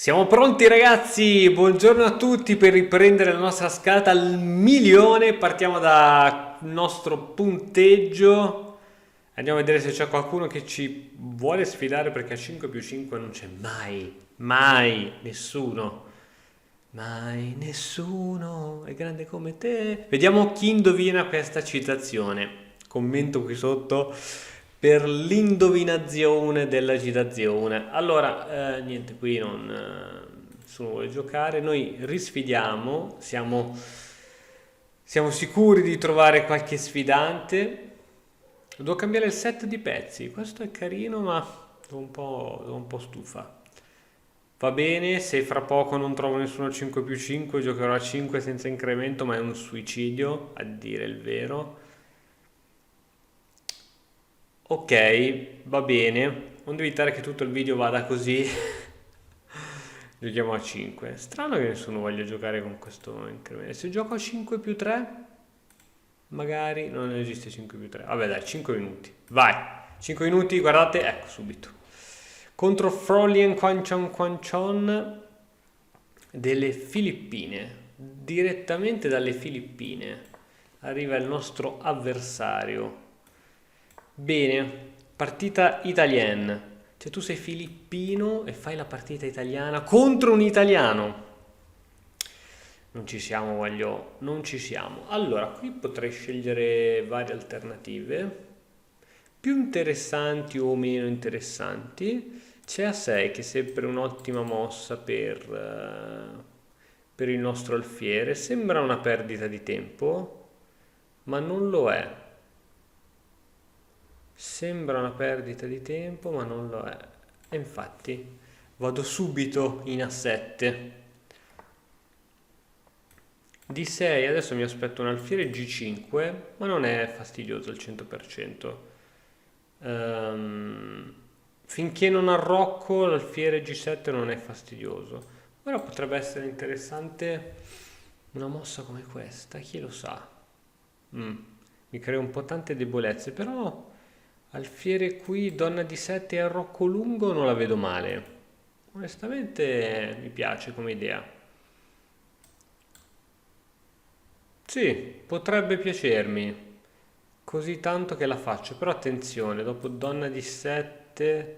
Siamo pronti ragazzi, buongiorno a tutti per riprendere la nostra scalata al milione. Partiamo dal nostro punteggio. Andiamo a vedere se c'è qualcuno che ci vuole sfidare perché a 5 più 5 non c'è mai nessuno. Mai nessuno è grande come te. Vediamo chi indovina questa citazione. Commento qui sotto per l'indovinazione della citazione. Allora, niente, qui non nessuno vuole giocare. Noi risfidiamo, siamo sicuri di trovare qualche sfidante. Devo cambiare il set di pezzi. Questo è carino, ma sono un po' stufa. Va bene, se fra poco non trovo nessuno 5 più 5, giocherò a 5 senza incremento, ma è un suicidio, a dire il vero. Ok, va bene. Onde evitare che tutto il video vada così, giochiamo a 5. Strano che nessuno voglia giocare con questo incremento. Se gioco a 5 più 3, magari non esiste 5 più 3. Vabbè dai, 5 minuti. Vai, 5 minuti, guardate, ecco subito. Contro Frolian Quanchon delle Filippine. Direttamente dalle Filippine arriva il nostro avversario. Bene, partita italiana. Cioè tu sei filippino e fai la partita italiana contro un italiano. Non ci siamo, non ci siamo. Allora, qui potrei scegliere varie alternative, più interessanti o meno interessanti. C'è a 6 che è sempre un'ottima mossa per il nostro alfiere. Sembra una perdita di tempo, ma non lo è. Sembra una perdita di tempo, ma non lo è. E infatti vado subito in A7. D6, adesso mi aspetto un alfiere G5, ma non è fastidioso al 100%. Finché non arrocco l'alfiere G7 non è fastidioso. Ora potrebbe essere interessante una mossa come questa, chi lo sa. Mi crea un po' tante debolezze, però alfiere qui, donna di 7 e arrocco lungo non la vedo male. Onestamente mi piace come idea. Sì, potrebbe piacermi. Così tanto che la faccio, però attenzione, dopo donna di 7,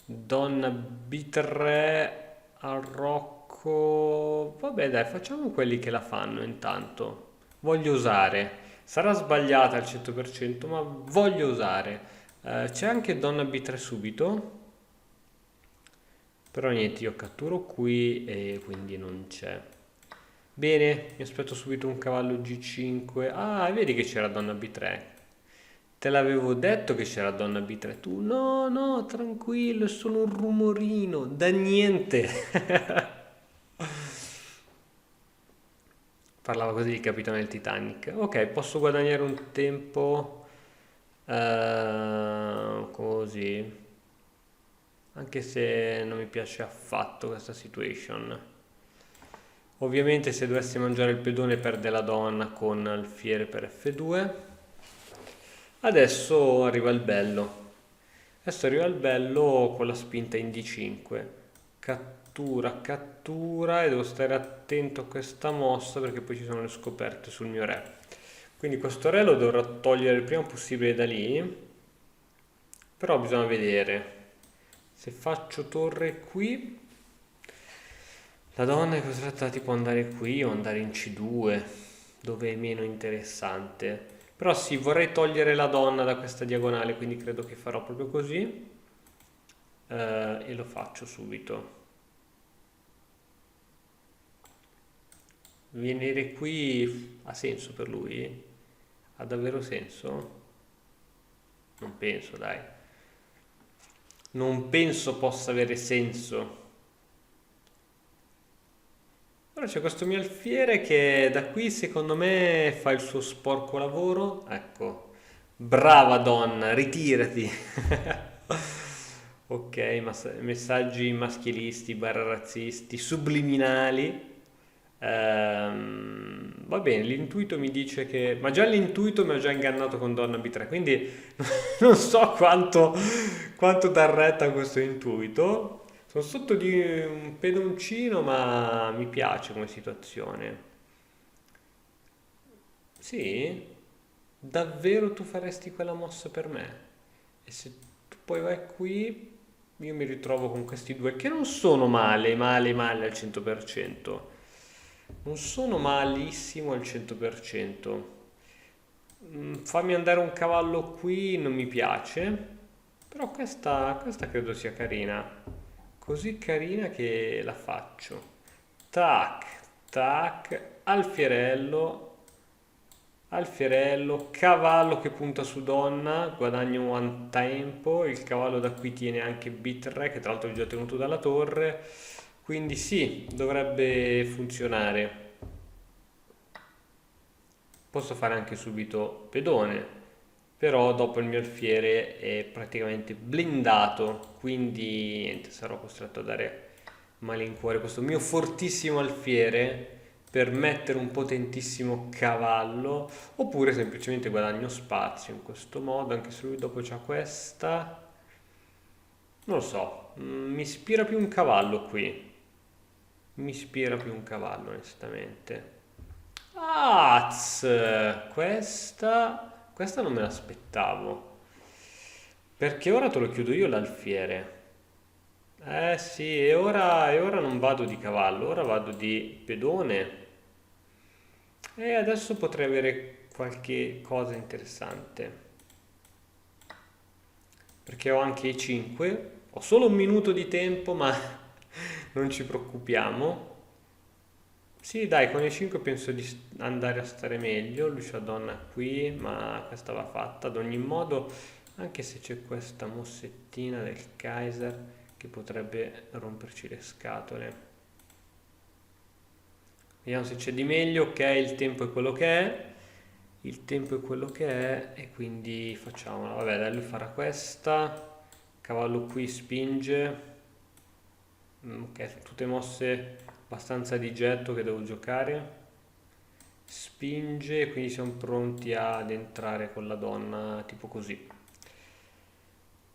donna B3, arrocco... Vabbè dai, facciamo quelli che la fanno intanto. Voglio usare. Sarà sbagliata al 100%, ma voglio usare. C'è anche donna B3 subito, però niente, io catturo qui e quindi non c'è. Bene, mi aspetto subito un cavallo G5. Ah, vedi che c'era donna B3. Te l'avevo detto che c'era donna B3. Tu, no, no, tranquillo, è solo un rumorino. Da niente. Parlava così il capitano del Titanic. Ok, posso guadagnare un tempo così. Anche se non mi piace affatto questa situation. Ovviamente se dovessi mangiare il pedone perde la donna con alfiere per F2. Adesso arriva il bello. Adesso arriva il bello con la spinta in D5. Cattura, cattura e devo stare attento a questa mossa perché poi ci sono le scoperte sul mio re. Quindi questo re lo dovrò togliere il prima possibile da lì. Però bisogna vedere. Se faccio torre qui, la donna è costretta tipo andare qui o andare in C2, dove è meno interessante. Però sì, vorrei togliere la donna da questa diagonale, quindi credo che farò proprio così. E lo faccio subito. Venire qui ha senso per lui? Ha davvero senso? Non penso, dai. Non penso possa avere senso. Ora c'è questo mio alfiere che da qui secondo me fa il suo sporco lavoro. Ecco, brava donna, ritirati. Ok, messaggi maschilisti, barra razzisti, subliminali. Va bene, l'intuito mi dice che... Ma già l'intuito mi ha già ingannato con donna B3, quindi non so quanto dar retta a questo intuito. Sono sotto di un pedoncino, ma mi piace come situazione. Sì? Davvero tu faresti quella mossa per me? E se tu poi vai qui, io mi ritrovo con questi due che non sono male al 100%. Non sono malissimo al 100%. Fammi andare un cavallo qui non mi piace, però questa credo sia carina. Così carina che la faccio. Tac, tac, alfierello, cavallo che punta su donna, guadagno un tempo, il cavallo da qui tiene anche B3 che tra l'altro è già tenuto dalla torre, quindi sì, dovrebbe funzionare. Posso fare anche subito pedone, però dopo il mio alfiere è praticamente blindato, quindi niente, sarò costretto a dare malincuore questo mio fortissimo alfiere per mettere un potentissimo cavallo, oppure semplicemente guadagno spazio in questo modo, anche se lui dopo c'ha questa. Non lo so, mi ispira più un cavallo qui. Mi ispira più un cavallo, onestamente. Questa non me l'aspettavo. Perché ora te lo chiudo io l'alfiere. Eh sì, e ora non vado di cavallo, ora vado di pedone. E adesso potrei avere qualche cosa interessante. Perché ho anche i 5. Ho solo un minuto di tempo, ma non ci preoccupiamo. Sì, dai, con i 5 penso di andare a stare meglio. Lucia donna qui, ma questa va fatta ad ogni modo, anche se c'è questa mossettina del Kaiser che potrebbe romperci le scatole. Vediamo se c'è di meglio. Ok, il tempo è quello che è. Il tempo è quello che è e quindi facciamola. Vabbè, dai, lui farà questa. Cavallo qui spinge. Ok, tutte mosse abbastanza di getto che devo giocare. Spinge, quindi siamo pronti ad entrare con la donna, tipo così.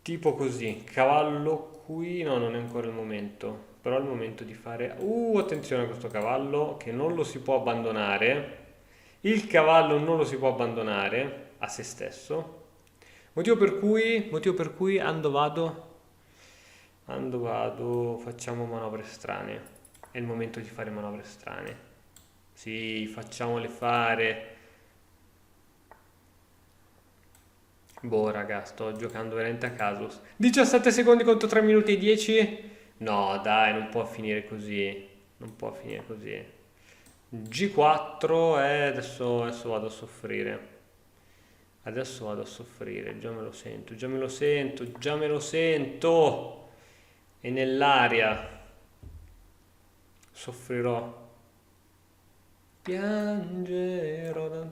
Tipo così. Cavallo qui, no, non è ancora il momento. Però è il momento di fare... attenzione a questo cavallo che non lo si può abbandonare. Il cavallo non lo si può abbandonare a se stesso. Motivo per cui ando vado, facciamo manovre strane. È il momento di fare manovre strane. Sì, facciamole fare. Boh, raga, sto giocando veramente a caso. 17 secondi contro 3 minuti e 10? No, dai, non può finire così. Non può finire così. G4 e adesso vado a soffrire. Adesso vado a soffrire, già me lo sento, già me lo sento, già me lo sento. È nell'aria. Soffrirò. Piangerò.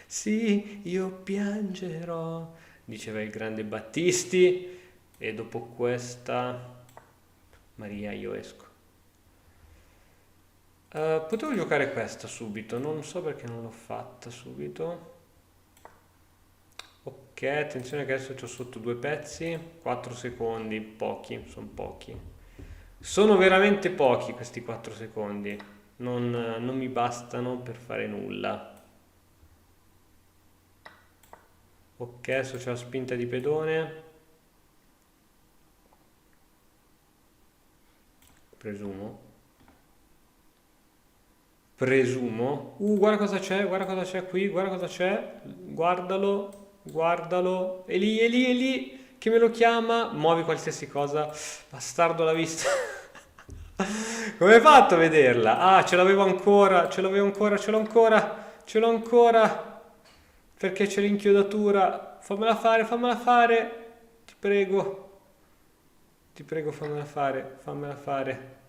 Sì, io piangerò, diceva il grande Battisti. E dopo questa, Maria, io esco. Potevo giocare questa subito, non so perché non l'ho fatta subito. Ok, attenzione che adesso ho sotto due pezzi, 4 secondi, pochi, sono pochi. Sono veramente pochi questi 4 secondi, non mi bastano per fare nulla. Ok, adesso c'è la spinta di pedone. Presumo. Guarda guarda cosa c'è qui, guarda cosa c'è. Guardalo, guardalo. È lì, che me lo chiama. Muovi qualsiasi cosa. Bastardo la vista. Come hai fatto a vederla? Ah, ce l'avevo ancora, ce l'avevo ancora, ce l'ho ancora, ce l'ho ancora. Perché c'è l'inchiodatura. Fammela fare, fammela fare. Ti prego. Ti prego, fammela fare, fammela fare.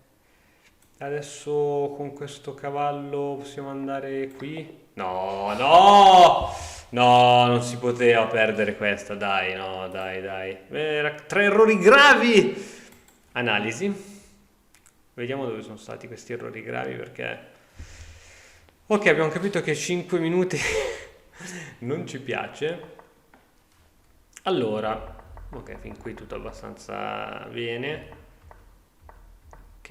Adesso con questo cavallo possiamo andare qui? No, no! No, non si poteva perdere questa, dai, no, dai. Tre errori gravi! Analisi. Vediamo dove sono stati questi errori gravi perché... Ok, abbiamo capito che 5 minuti non ci piace. Allora, Ok, fin qui tutto abbastanza bene. Ok,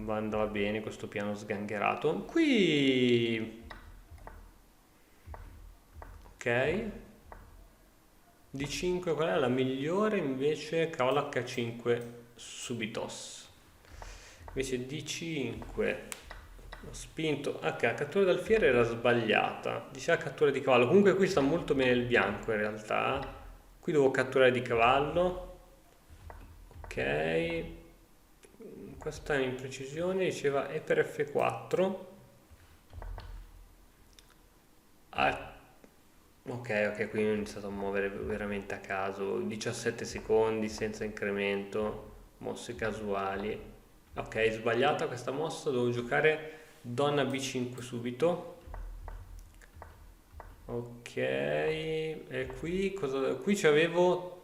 andava bene questo piano sgangherato. Qui... Ok. D5 qual è la migliore? Invece cavallo H5 subitos. Invece D5 ho spinto. Ok, cattura d'alfiere era sbagliata. Diceva cattura di cavallo. Comunque qui sta molto bene il bianco in realtà. Qui devo catturare di cavallo. Ok. Questa imprecisione diceva E per F4. Ah, ok, quindi ho iniziato a muovere veramente a caso. 17 secondi senza incremento, mosse casuali. Ok, sbagliata questa mossa, devo giocare donna B5 subito. Ok, e qui cosa? Qui c'avevo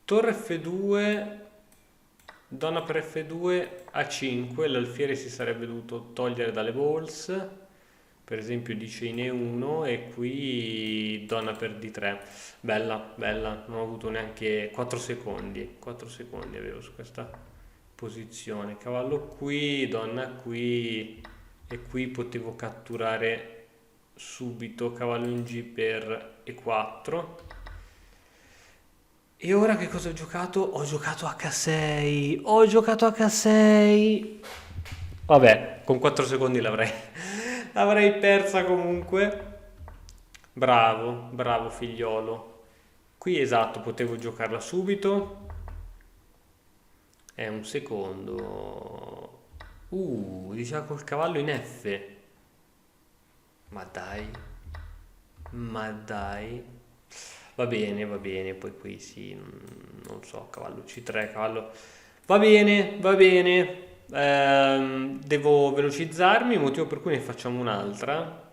torre F2, donna per F2, A5, l'alfiere si sarebbe dovuto togliere dalle balls, per esempio dice in E1 e qui donna per D3. Bella, bella, non ho avuto neanche 4 secondi, 4 secondi avevo su questa posizione. Cavallo qui, donna qui e qui potevo catturare subito cavallo in G per E4. E ora che cosa ho giocato? Ho giocato H6. Ho giocato H6. Vabbè, con 4 secondi l'avrei persa comunque. Bravo, bravo figliolo. Qui esatto, potevo giocarla subito. È un secondo. Diceva col cavallo in F. Ma dai, ma dai. Va bene, poi qui sì, non so, cavallo C3, cavallo... Va bene, va bene. Devo velocizzarmi, motivo per cui ne facciamo un'altra.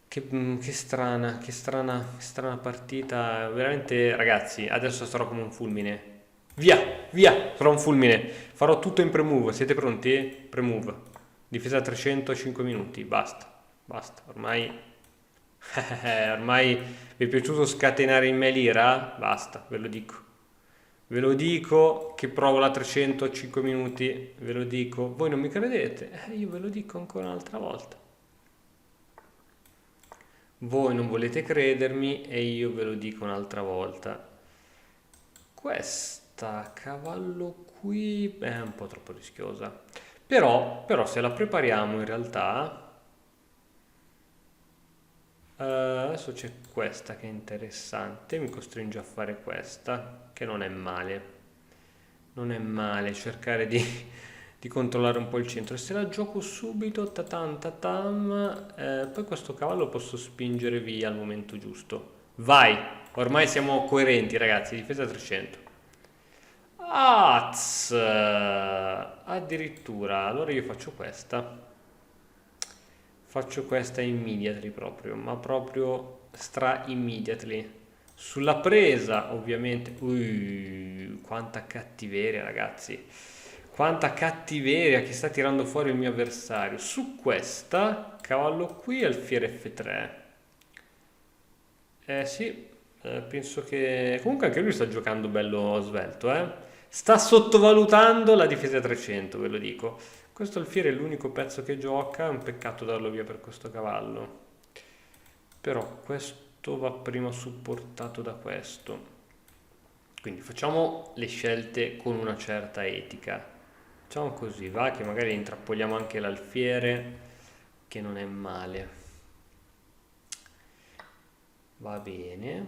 Che strana partita. Veramente, ragazzi, adesso sarò come un fulmine. Via, via, sarò un fulmine. Farò tutto in pre-move. Siete pronti? Pre-move. Difesa 300, 5 minuti. Basta, basta. Ormai vi è piaciuto scatenare in me l'ira? Basta, ve lo dico. Ve lo dico che provo la 300 a 5 minuti. Ve lo dico. Voi non mi credete? Io ve lo dico ancora un'altra volta. Voi non volete credermi e io ve lo dico un'altra volta. Questa cavallo qui è un po' troppo rischiosa. Però se la prepariamo in realtà, adesso c'è questa che è interessante, mi costringe a fare questa, che non è male. Non è male cercare di controllare un po' il centro. E se la gioco subito, tatam, tatam, poi questo cavallo posso spingere via al momento giusto. Vai! Ormai siamo coerenti, ragazzi. Difesa 300. Addirittura. Allora io faccio questa. Faccio questa immediately proprio, ma proprio stra immediately. Sulla presa, ovviamente. Quanta cattiveria, ragazzi. Quanta cattiveria che sta tirando fuori il mio avversario. Su questa, cavallo qui, alfiere F3. Sì, penso che... Comunque anche lui sta giocando bello svelto, eh. Sta sottovalutando la difesa 300, ve lo dico. Questo alfiere è l'unico pezzo che gioca, è un peccato darlo via per questo cavallo. Però questo va prima supportato da questo. Quindi facciamo le scelte con una certa etica. Facciamo così, va, che magari intrappoliamo anche l'alfiere, che non è male. Va bene.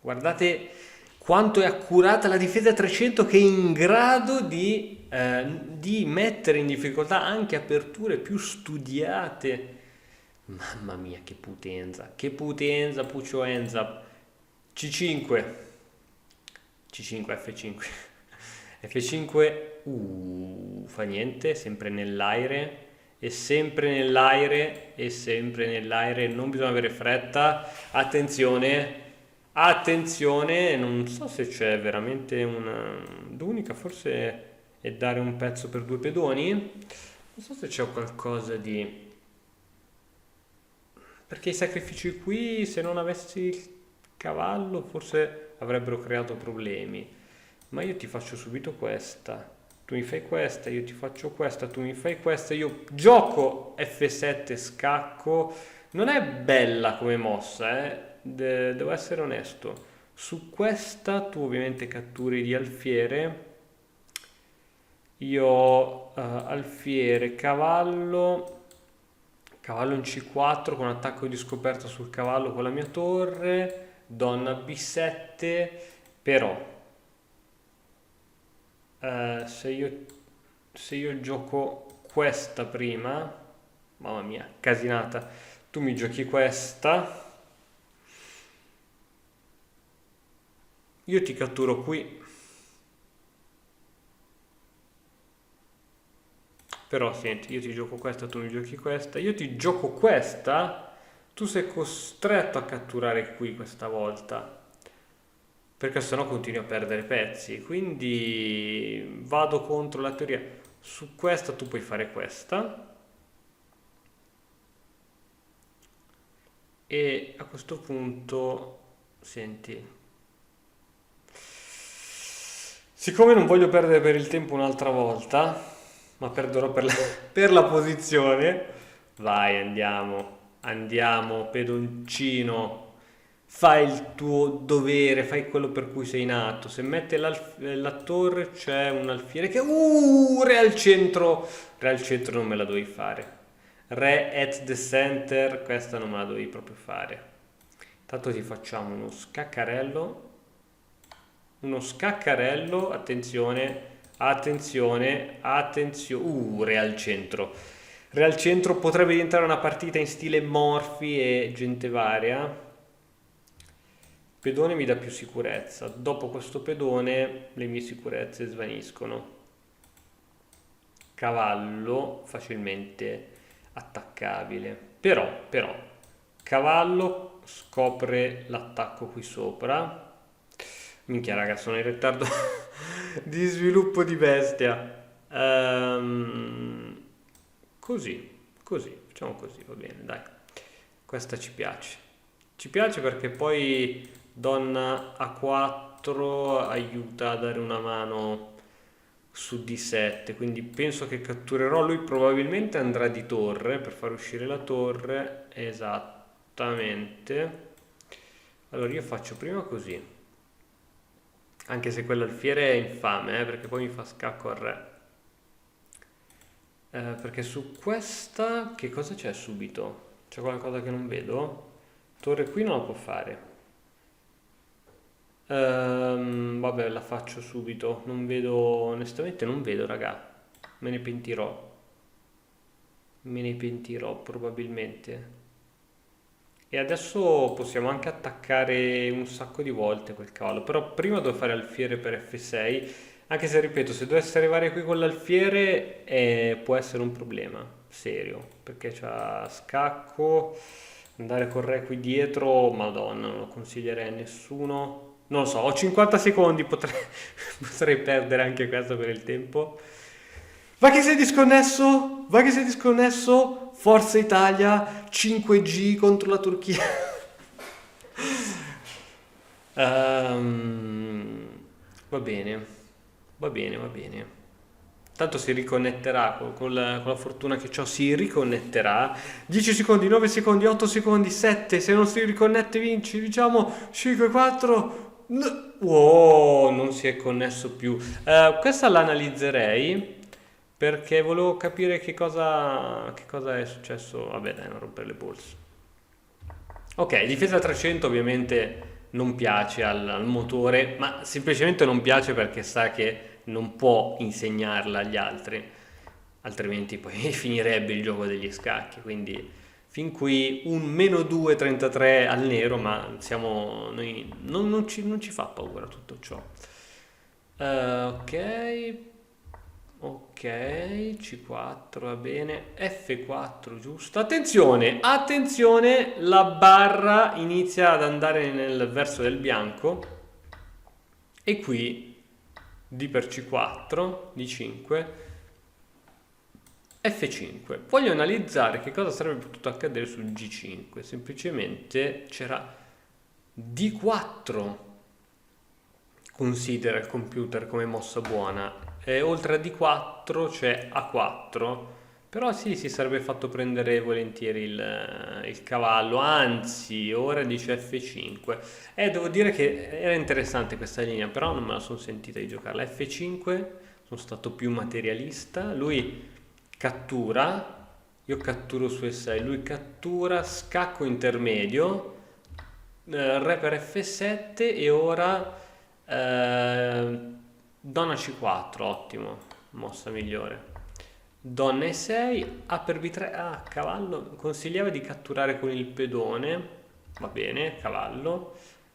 Guardate quanto è accurata la difesa 300 che è in grado di mettere in difficoltà anche aperture più studiate. Mamma mia, che potenza, Puccio Enza. C5, C5, F5, F5, fa niente, sempre nell'aire, e sempre nell'aire, e sempre nell'aire, non bisogna avere fretta, attenzione, attenzione, non so se c'è veramente una... L'unica forse è dare un pezzo per due pedoni, non so se c'è qualcosa di... Perché i sacrifici qui, se non avessi il cavallo forse avrebbero creato problemi, ma io ti faccio subito questa, tu mi fai questa, io ti faccio questa, tu mi fai questa, io gioco F7 scacco. Non è bella come mossa, devo essere onesto. Su questa tu ovviamente catturi di alfiere, io alfiere, cavallo in C4 con attacco di scoperta sul cavallo con la mia torre, donna B7, però se io gioco questa prima, mamma mia, casinata, tu mi giochi questa, io ti catturo qui, però senti, io ti gioco questa, tu mi giochi questa, io ti gioco questa, tu sei costretto a catturare qui questa volta, perché sennò continui a perdere pezzi, quindi vado contro la teoria. Su questa tu puoi fare questa, e a questo punto, senti, siccome non voglio perdere per il tempo un'altra volta, ma perderò per la posizione, vai, andiamo, pedoncino, fai il tuo dovere, fai quello per cui sei nato. Se mette la torre c'è un alfiere che... re al centro non me la dovevi fare. Re at the center, questa non me la dovevi proprio fare. Tanto ti facciamo uno scaccarello, attenzione, attenzione, attenzione, re al centro. Re al centro potrebbe diventare una partita in stile Morphy e gente varia. Pedone mi dà più sicurezza, dopo questo pedone le mie sicurezze svaniscono. Cavallo facilmente attaccabile, però, cavallo scopre l'attacco qui sopra. Minchia raga, sono in ritardo di sviluppo di bestia. Così, facciamo così, va bene, dai. Questa ci piace. Ci piace perché poi donna A4 aiuta a dare una mano su D7, quindi penso che catturerò. Lui probabilmente andrà di torre per far uscire la torre, esattamente. Allora io faccio prima così, anche se quell'alfiere è infame, perché poi mi fa scacco al re. Perché su questa che cosa c'è subito? C'è qualcosa che non vedo? Torre qui non la può fare. Vabbè, la faccio subito. Non vedo, onestamente non vedo, raga. Me ne pentirò. Probabilmente. E adesso possiamo anche attaccare un sacco di volte quel cavallo. Però prima devo fare alfiere per F6. Anche se, ripeto, se dovesse arrivare qui con l'alfiere può essere un problema serio. Perché c'ha scacco. Andare con re qui dietro, madonna, non lo consiglierei a nessuno. Non lo so, ho 50 secondi, potrei perdere anche questo per il tempo. Va che sei disconnesso? Va che sei disconnesso? Forza Italia, 5G contro la Turchia. Va bene, va bene, va bene. Tanto si riconnetterà con la fortuna che ho, si riconnetterà. 10 secondi, 9 secondi, 8 secondi, 7. Se non si riconnette vinci, diciamo 5, 4. Wow, non si è connesso più. Questa l'analizzerei perché volevo capire che cosa è successo. Vabbè, dai, non rompere le polse. Ok, difesa 300 ovviamente non piace al motore, ma semplicemente non piace perché sa che non può insegnarla agli altri, altrimenti poi finirebbe il gioco degli scacchi. Quindi fin qui un meno 2,33 al nero, ma noi non ci fa paura tutto ciò. Ok, C4 va bene, F4 giusto. Attenzione, attenzione, la barra inizia ad andare nel verso del bianco e qui D per C4, D5, F5. Voglio analizzare che cosa sarebbe potuto accadere su G5. Semplicemente c'era D4 considera il computer come mossa buona, e oltre a D4 c'è A4, però sì, si sarebbe fatto prendere volentieri il cavallo, anzi ora dice F5. Devo dire che era interessante questa linea, però non me la sono sentita di giocarla. F5, sono stato più materialista, lui cattura, io catturo su E6, lui cattura, scacco intermedio, re per F7 e ora donna C4, ottimo, mossa migliore. Donna E6, A per B3, cavallo, consigliava di catturare con il pedone, va bene, cavallo.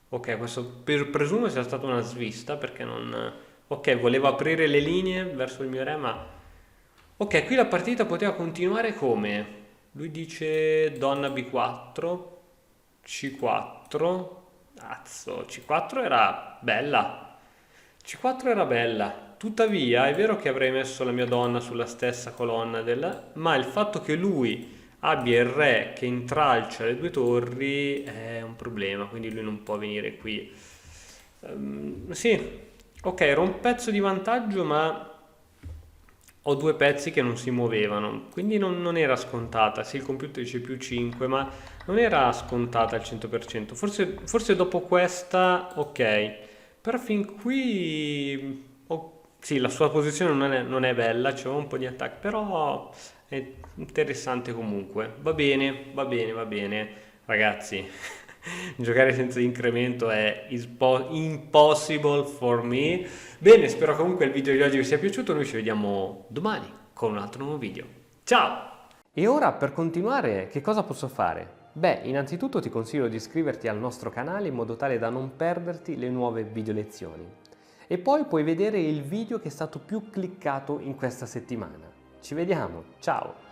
Ok, questo presumo sia stata una svista perché non... Ok, volevo aprire le linee verso il mio re, ma... Ok, qui la partita poteva continuare come? Lui dice donna B4, C4, cazzo, C4 era bella, C4 era bella, tuttavia è vero che avrei messo la mia donna sulla stessa colonna ma il fatto che lui abbia il re che intralcia le due torri è un problema, quindi lui non può venire qui. Sì, ok, era un pezzo di vantaggio, ma ho due pezzi che non si muovevano, quindi non era scontata. Sì, il computer dice più 5, ma non era scontata al 100%. Forse dopo questa, ok. Però fin qui, sì, la sua posizione non è bella, c'è un po' di attacco, però è interessante comunque. Va bene, va bene, va bene. Ragazzi, giocare senza incremento è impossible for me. Bene, spero comunque il video di oggi vi sia piaciuto. Noi ci vediamo domani con un altro nuovo video. Ciao! E ora per continuare che cosa posso fare? Beh, innanzitutto ti consiglio di iscriverti al nostro canale in modo tale da non perderti le nuove video lezioni. E poi puoi vedere il video che è stato più cliccato in questa settimana. Ci vediamo, ciao!